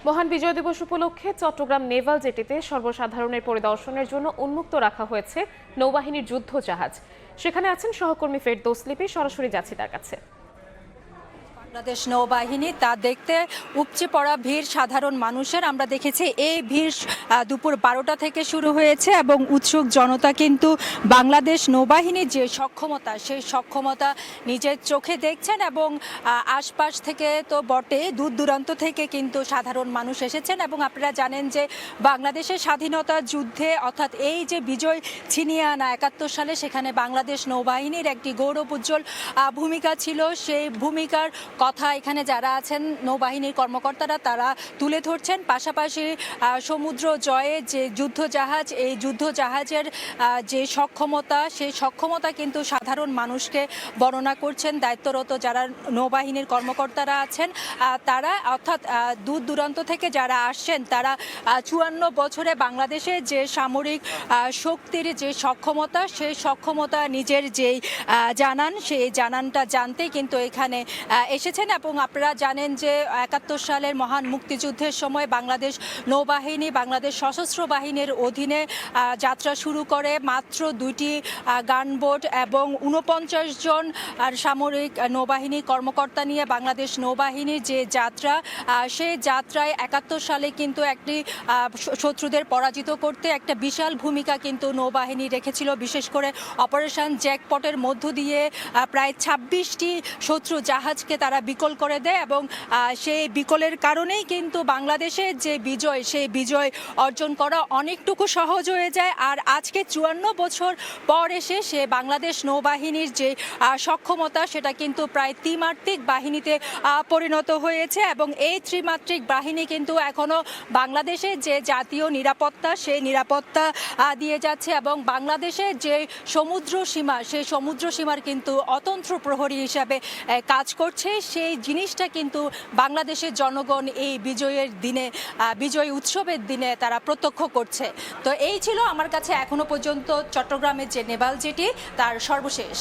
মহান বিজয় দিবস উপলক্ষে চট্টগ্রাম নেভাল জেটিতে সর্বসাধারণের পরিদর্শনের জন্য উন্মুক্ত রাখা হয়েছে নৌবাহিনীর যুদ্ধ জাহাজ। সেখানে আছেন সহকর্মী ফেরদৌস লিপি, সরাসরি যাচ্ছি তার কাছে। বাংলাদেশ নৌবাহিনী তা দেখতে উপচে পড়া ভিড় সাধারণ মানুষের আমরা দেখেছি। এই ভিড় দুপুর 12টা থেকে শুরু হয়েছে এবং উৎসুক জনতা কিন্তু বাংলাদেশ নৌবাহিনীর যে সক্ষমতা সেই সক্ষমতা নিজের চোখে দেখছেন এবং আশপাশ থেকে তো বটে, দূর দূরান্ত থেকে কিন্তু সাধারণ মানুষ এসেছেন। এবং আপনারা জানেন যে বাংলাদেশের স্বাধীনতা যুদ্ধে অর্থাৎ এই যে বিজয় ছিনিয়ে আনা 71 সালে, সেখানে বাংলাদেশ নৌবাহিনীর একটি গৌরবোজ্জ্বল ভূমিকা ছিল। সেই ভূমিকার কথা এখানে যারা আছেন নৌবাহিনীর কর্মকর্তারা তারা তুলে ধরছেন। পাশাপাশি সমুদ্র জয়ে যে যুদ্ধ জাহাজ, এই যুদ্ধ জাহাজের যে সক্ষমতা, সেই সক্ষমতা কিন্তু সাধারণ মানুষকে বর্ণনা করছেন দায়িত্বরত যারা নৌবাহিনীর কর্মকর্তারা আছেন তারা, অর্থাৎ দূর দূরান্ত থেকে যারা আসছেন তারা 54 বছরে বাংলাদেশে যে সামরিক শক্তির যে সক্ষমতা, সেই সক্ষমতা নিজের যেই জানান, সেই জানানটা জানতেই কিন্তু এখানে এসেছেন। এবং আপনারা জানেন যে 71 সালের মহান মুক্তিযুদ্ধের সময় বাংলাদেশ নৌবাহিনী বাংলাদেশ সশস্ত্র বাহিনীর অধীনে যাত্রা শুরু করে। মাত্র 2টি গানবোট এবং 49 জন সামরিক নৌবাহিনী কর্মকর্তা নিয়ে বাংলাদেশ নৌবাহিনীর যে যাত্রা, সেই যাত্রায় 71 সালে কিন্তু একটি শত্রুদের পরাজিত করতে একটা বিশাল ভূমিকা কিন্তু নৌবাহিনী রেখেছিল। বিশেষ করে অপারেশন জ্যাকপটের মধ্য দিয়ে প্রায় 26টি শত্রু জাহাজকে তারা বিকল করে দেয় এবং সেই বিকলের কারণেই কিন্তু বাংলাদেশের যে বিজয়, সেই বিজয় অর্জন করা অনেকটুকু সহজ হয়ে যায়। আর আজকে 54 বছর পর এসে সে বাংলাদেশ নৌবাহিনীর যে সক্ষমতা, সেটা কিন্তু প্রায় ত্রিমাত্রিক বাহিনীতে পরিণত হয়েছে এবং এই ত্রিমাত্রিক বাহিনী কিন্তু এখনো বাংলাদেশের যে জাতীয় নিরাপত্তা, সেই নিরাপত্তা দিয়ে যাচ্ছে এবং বাংলাদেশের যে সমুদ্র সীমা, সেই সমুদ্র সীমার কিন্তু অতন্ত্র প্রহরী হিসাবে কাজ করছে। সেই জিনিসটা কিন্তু বাংলাদেশের জনগণ এই বিজয়ের দিনে, বিজয় উৎসবের দিনে তারা প্রত্যক্ষ করছে। তো এই ছিল আমার কাছে এখনো পর্যন্ত চট্টগ্রামের যে নেভাল জেটি তার সর্বশেষ।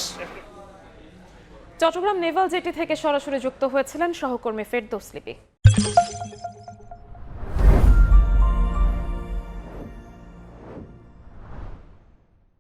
চট্টগ্রাম নেভাল জেটি থেকে সরাসরি যুক্ত হয়েছিলেন সহকর্মী ফেরদৌস লিপি।